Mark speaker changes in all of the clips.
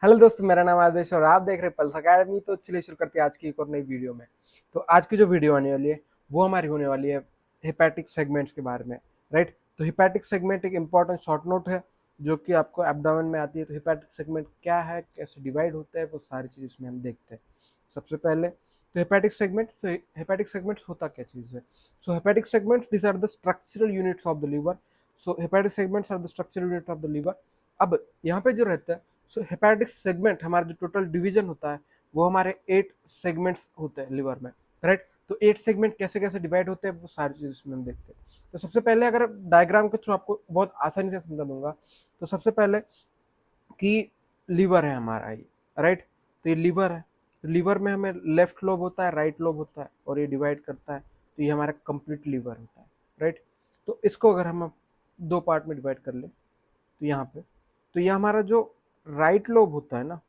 Speaker 1: Hello दोस्तों, मेरा नाम आदेश और आप देख रहे हैं पल्स अकेडमी। तो चलिए शुरू करते हैं आज की एक और नई वीडियो में। तो आज की जो वीडियो आने वाली है वो हमारी होने वाली है हेपेटिक सेगमेंट्स के बारे में। राइट, तो हेपेटिक सेगमेंट एक इंपॉर्टेंट शॉर्ट नोट है जो कि आपको एब्डोमेन में आती है। तो हेपेटिक सेगमेंट क्या है, कैसे डिवाइड होता है, वो सारी चीज़ इसमें हम देखते हैं। सबसे पहले तो हेपेटिक सेगमेंट्स होता क्या चीज़ है। So hepatic segments this are the structural units of the liver. So hepatic segments are the structural unit of the liver. अब यहाँ पे जो रहता है, सो हेपेटिक सेगमेंट हमारा जो टोटल डिवीजन होता है वो हमारे 8 सेगमेंट्स होते हैं लिवर में। राइट, तो 8 सेगमेंट कैसे कैसे डिवाइड होते हैं वो सारी चीज इसमें हम देखते हैं। तो सबसे पहले अगर डायग्राम के थ्रू आपको बहुत आसानी से समझा दूंगा, तो सबसे पहले कि लीवर है हमारा ये। राइट, तो ये लीवर है। तो लीवर में हमें लेफ्ट लोब होता है, राइट लोब होता है और ये डिवाइड करता है। तो ये हमारा कंप्लीट लीवर होता है। राइट, तो इसको अगर हम दो पार्ट में डिवाइड कर ले तो यहाँ पे, तो ये हमारा जो राइट लोब होता है ना,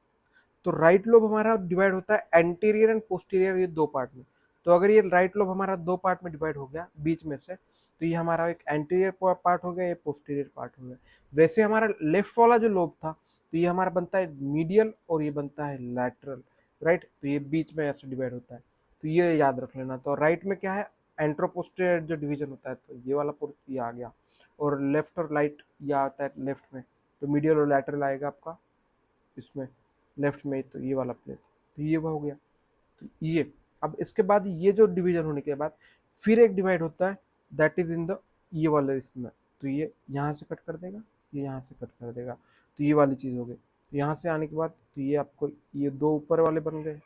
Speaker 1: तो राइट लोब हमारा डिवाइड होता है एंटीरियर एंड पोस्टीरियर, ये दो पार्ट में। तो अगर ये राइट लोब हमारा दो पार्ट में डिवाइड हो गया बीच में से, तो ये हमारा एक एंटीरियर पार्ट हो गया, ये पोस्टीरियर पार्ट हो गया। वैसे हमारा लेफ्ट वाला जो लोब था, तो ये हमारा बनता है मीडियल और ये बनता है लैटरल। राइट, तो ये बीच में ऐसे डिवाइड होता है। तो ये याद रख लेना। तो राइट में क्या है, एंट्रोपोस्टीरियर जो डिवीजन होता है, तो ये वाला ये आ गया। और लेफ्ट और राइट ये आता है लेफ्ट में, तो मीडियल और लैटरल आएगा आपका इसमें लेफ्ट में। तो ये वाला प्लेट, तो ये हो गया। तो ये अब इसके बाद ये जो डिवीजन होने के बाद फिर एक डिवाइड होता है, दैट इज इन द ये वाले इसमें। तो ये यहाँ से कट कर देगा, ये यहाँ से कट कर देगा। तो ये वाली चीज़ हो गई। तो यहाँ से आने के बाद तो ये आपको ये दो ऊपर वाले बन गए,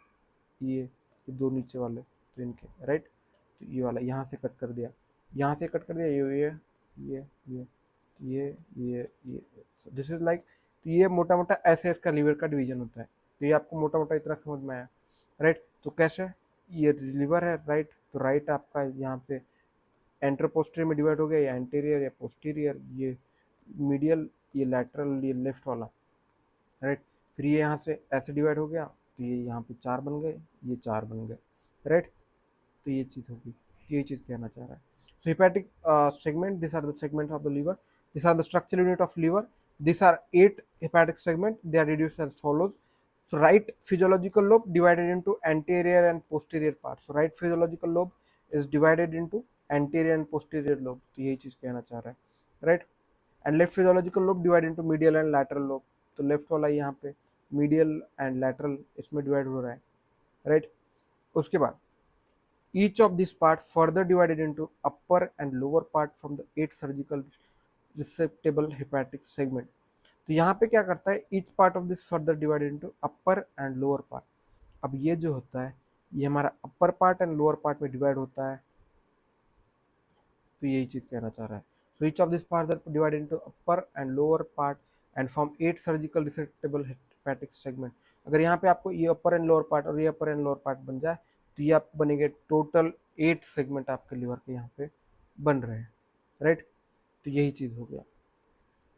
Speaker 1: ये दो नीचे वाले, तो इनके राइट। तो ये वाला यहाँ से कट कर दिया, यहाँ से कट कर दिया, ये ये ये दिस इज लाइक। तो ये मोटा मोटा ऐसे इसका लीवर का डिवीजन होता है। तो ये आपको मोटा मोटा इतना समझ में आया। राइट, तो कैसे ये लीवर है, राइट, तो राइट आपका यहाँ पे एंट्रोपोस्टीरियर में डिवाइड हो गया, या एंटीरियर या पोस्टीरियर, ये मीडियल, ये लैटरल, ये लेफ्ट वाला। राइट, फिर ये यहाँ से ऐसे डिवाइड हो गया, तो ये यहाँ पे चार बन गए, ये चार बन गए। राइट, तो ये चीज़ होगी। तो ये चीज़ कहना चाह रहा है। So hepatic segment, this are the segment of the liver, this are the structural unit of liver, this are 8 hepatic segment, they are reduced as follows. So right physiological lobe divided into anterior and posterior parts. So right physiological lobe is divided into anterior and posterior lobe. तो यही चीज कहना चाह रहा है। Right, and left physiological lobe divide into medial and lateral lobe. तो left वाला यहाँ पे मीडियल एंड लैटरल इसमें डिवाइड हो रहा है। राइट, उसके बाद each of this part further divided into upper and lower part from the 8 surgical resectable hepatic segment. तो यहाँ पे क्या करता है, each part of this further divided into upper and lower part. अब ये जो होता है ये हमारा upper part and lower part में डिवाइड होता है। तो यही चीज कहना चाह रहा है। So each of this part that divided into upper and lower part and form 8 surgical resectable hepatic segment. अगर यहाँ पे आपको ये upper and lower part और ये upper and lower part बन जाए, तो ये आप बनेंगे टोटल 8 सेगमेंट आपके लिवर के यहाँ पे बन रहे हैं। राइट, तो यही चीज हो गया,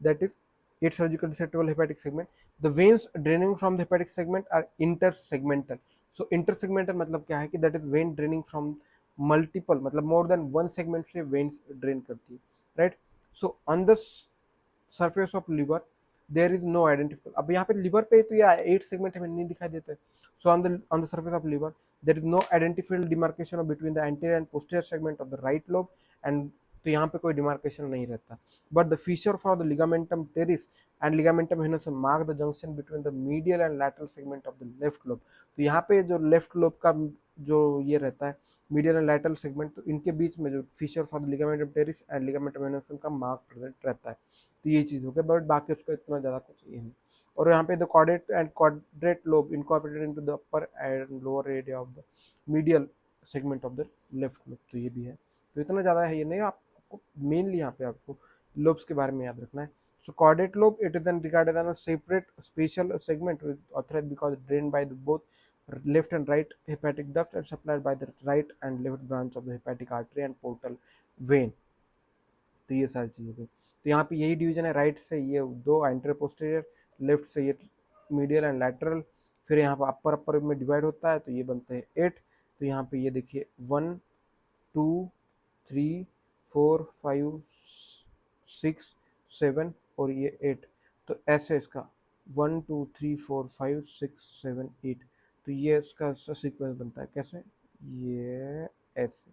Speaker 1: that is 8 surgical resectable hepatic segment. The veins draining from the hepatic segment are intersegmental. So intersegmental मतलब क्या है कि that is vein draining from multiple, मतलब more than one segment से veins drain करती है। Right, so on the surface of liver there is no identifiable। अब यहाँ पे लिवर पे तो ये 8 सेगमेंट हमें नहीं दिखाई देते। सो on the surface of liver there is no identifiable demarcation between the anterior and posterior segment of the right lobe, and तो यहाँ पे कोई डिमार्केशन नहीं रहता। But the feature for the ligamentum teres and ligamentum venosum mark the junction between the medial and lateral segment of the left lobe. तो यहाँ पे जो लेफ्ट लोब का जो ये रहता है मीडियल एंड लैटरल सेगमेंट, तो इनके बीच में जो feature for the ligamentum teres and ligamentum venosum का मार्क प्रेजेंट रहता है। तो ये चीज़ हो गया, बट बाकी उसका इतना ज़्यादा कुछ ये नहीं। और यहाँ पे the caudate and quadrate lobe incorporated into the upper and lower area of the medial segment of the left lobe. तो ये भी है। तो इतना ज़्यादा है ये नहीं, आपको मेनली यहाँ पे आपको लोब्स के बारे में याद रखना है। So caudate lobe, it is then regarded as a separate spatial segment authorized because drained by the both left and right hepatic duct and supplied by the right and left branch of the hepatic artery and portal vein. तो ये सारी चीज़ हो गई। तो यहाँ पे यही division है, राइट से ये दो एंटीरियर पोस्टीरियर, लेफ्ट से ये मीडियल एंड लैटरल। फिर यहाँ पर अपर में डिवाइड होता है, तो ये बनते हैं 8। तो यहाँ पे ये देखिए 1 2 3 4 5 6 7 और ये 8। तो ऐसे इसका 1 2 3 4 5 6 7 8, तो ये इसका सीक्वेंस बनता है कैसे, ये ऐसे,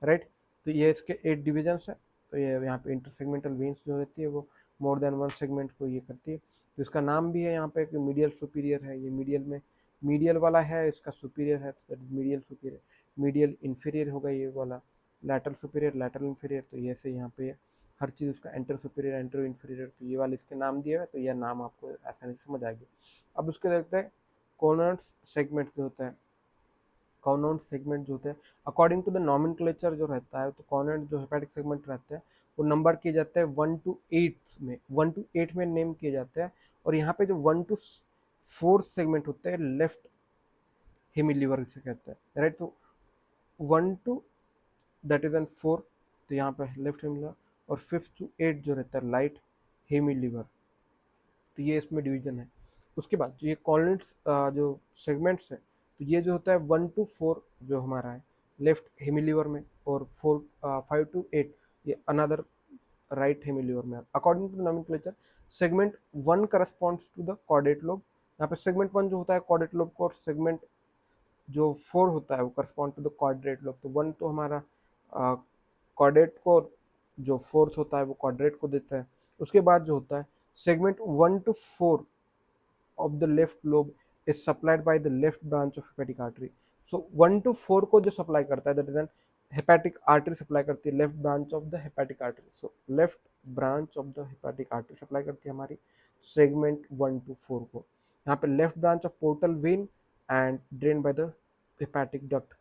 Speaker 1: राइट। तो ये इसके 8 डिविजन्स है। तो ये यहाँ पे इंटरसेगमेंटल वेन्स जो रहती है वो मोर देन वन सेगमेंट को ये करती है। तो इसका नाम भी है यहाँ पे कि मीडियल सुपीरियर है, ये मीडियल में मीडियल वाला है, इसका सुपीरियर है, मीडियल सुपीरियर। मीडियल इंफीरियर होगा ये वाला, लैटरल सुपीरियर, लैटरल इंफीरियर। तो ये से यहाँ पे हर चीज़ उसका एंटर सुपीरियर, एंटर इंफीरियर, तो ये वाले इसके नाम दिए हुए, तो यह नाम आपको आसानी से समझ आएगी। अब उसके देखते हैं कॉर्नर्स सेगमेंट जो होता है, कॉर्नर सेगमेंट जो होते हैं अकॉर्डिंग टू द नॉमेनक्लेचर जो रहता है, तो कॉर्नर जो हेपेटिक सेगमेंट रहते हैं वो नंबर किए जाते हैं 1 to 8 में नेम किए जाते हैं। और यहाँ पे जो 1 to 4 सेगमेंट होते हैं लेफ्ट हेमिलीवर से कहते हैं, राइट। तो 1 to 4, तो यहाँ पे लेफ्ट हेमिलीवर, और 5 to 8 जो रहता है राइट हेमिलीवर। तो ये इसमें डिवीजन है। उसके बाद जो ये कॉर्नर्स जो सेगमेंट्स है, तो ये जो होता है 1 to 4 जो हमारा है लेफ्ट हेमिलीवर में, और 5 to 8 ये अनदर राइट हेमिलीवर में। According to nomenclature segment 1 corresponds to the caudate lobe. यहाँ पे सेगमेंट 1 जो होता है कॉर्डेट लोब को, और सेगमेंट जो 4 होता है वो correspond to the quadrate lobe. तो 1 तो हमारा कॉर्डेट को, जो 4th होता है वो क्वाड्रेट को देता है। उसके बाद जो होता है segment 1 to 4 of the left lobe is supplied by the left branch of hepatic artery. So 1 to 4 को जो सप्लाई करता है that is an hepatic artery supply करती है left branch of the hepatic artery. So left branch of the hepatic artery supply करती है हमारी segment 1 to 4 को। यहाँ पे left branch of portal vein and drain by the hepatic duct.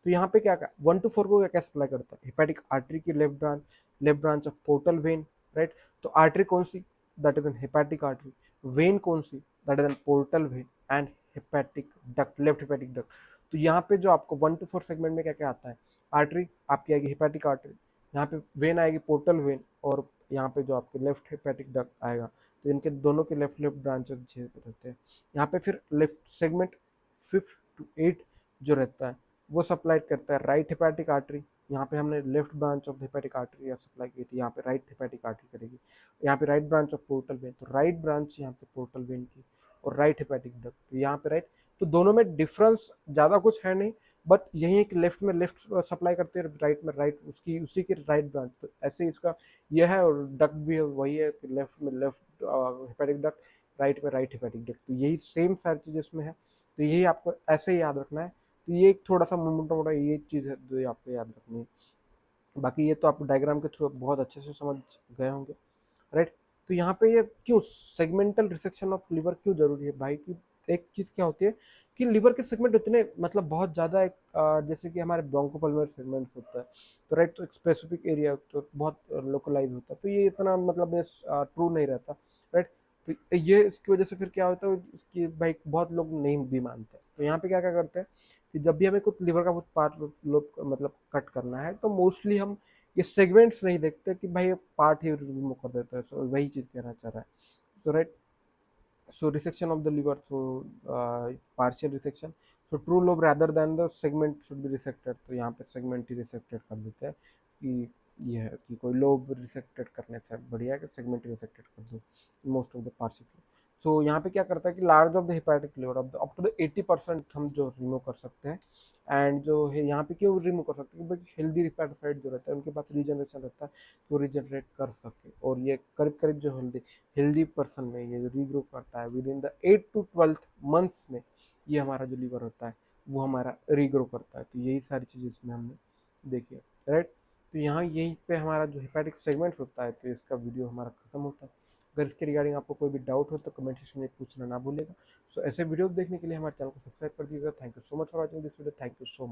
Speaker 1: तो यहाँ पे क्या 1 to 4 को क्या सप्लाई करता है, हेपेटिक आर्टरी की left branch of portal vein, right. तो आर्टरी कौन सी, that is an hepatic artery. Vein कौन सी, that is an portal vein and hepatic duct, left hepatic duct. तो यहाँ पे जो आपको 1 to 4 सेगमेंट में क्या क्या आता है, आर्टरी आपकी आएगी हेपेटिक आर्टरी, यहाँ पे वेन आएगी पोर्टल वेन, और यहाँ पे जो आपके लेफ्ट हेपेटिक डक्ट आएगा। तो इनके दोनों के लेफ्ट ब्रांचेस रहते हैं। यहाँ पे फिर लेफ्ट सेगमेंट 5 to 8 जो रहता है वो सप्लाई करता है राइट हेपेटिक आर्टरी। यहाँ पे हमने left branch of hepatic artery supply की थी, यहाँ पे राइट हेपेटिक आर्टरी करेगी। यहाँ पे right branch of portal when, तो राइट ब्रांच यहाँ पे पोर्टल वेन की, और राइट हेपेटिक डक्ट, तो यहाँ पे राइट। तो दोनों में डिफरेंस ज़्यादा कुछ है नहीं, बट यही है कि लेफ्ट में लेफ्ट सप्लाई करते हैं, राइट में राइट, उसकी उसी की राइट ब्रांच। तो ऐसे ही इसका यह है, और डक्ट भी है वही है कि लेफ्ट में लेफ्ट हेपेटिक डक्ट, राइट में राइट हेपेटिक डक्ट। तो यही सेम सारी चीज़ इसमें है, तो यही आपको ऐसे ही याद रखना है। तो ये एक थोड़ा सा मोटा मोटा ये चीज़ है जो आपको याद रखनी है। बाकी ये तो आप डायग्राम के थ्रू बहुत अच्छे से समझ गए होंगे, राइट। तो यहाँ पे ये क्यों सेगमेंटल रिसेक्शन ऑफ लिवर क्यों जरूरी है भाई, की एक चीज़ क्या होती है कि लिवर के सेगमेंट इतने मतलब बहुत ज़्यादा एक जैसे कि हमारे ब्रोंकोपल्मोनरी सेगमेंट होता है, तो राइट, तो एक स्पेसिफिक एरिया तो बहुत लोकलाइज होता है, तो ये इतना मतलब ट्रू नहीं रहता, राइट। तो ये इसकी वजह से फिर क्या होता है, इसकी भाई बहुत लोग नहीं भी मानते। तो यहाँ पे क्या क्या करते हैं कि जब भी हमें कुछ लिवर का कुछ पार्ट लोग मतलब कट करना है, तो मोस्टली हम ये सेगमेंट्स नहीं देखते कि भाई पार्ट ही रिमूव कर देते हैं। सो वही चीज़ कहना चाह रहा है। सो right, so resection of the liver, so partial resection, so true lobe rather than the segment should be resected। तो यहाँ पे segment ही resected कर देते हैं कि ये है कि कोई लोब रिसेक्टेड करने से बढ़िया है कि सेगमेंट रिसेक्टेड कर दो most of the parts. So यहाँ पे क्या करता है कि large of the hepatic liver up to the 80% हम जो रिमूव कर सकते हैं। एंड जो है यहाँ पे क्यों रिमूव कर सकते हैं, क्योंकि हेल्दी हेपेटोसाइट जो रहता है उनके पास रीजनरेशन रहता है कि वो रीजनरेट कर सके, और ये करीब करीब जो हेल्दी पर्सन में ये रीग्रो करता है with in the 8 to 12 months में, ये हमारा जो लीवर होता है वो हमारा रीग्रो करता है। तो यही सारी चीज़ इसमें हमने देखी है, राइट। तो यहाँ यहीं पे हमारा जो हेपेटिक सेगमेंट होता है, तो इसका वीडियो हमारा खत्म होता है। अगर इसके रिगार्डिंग आपको कोई भी डाउट हो तो कमेंट सेक्शन में पूछना ना भूलेगा। सो ऐसे वीडियो देखने के लिए हमारे चैनल को सब्सक्राइब कर दीजिएगा। Thank you so much for watching this video. Thank you so much.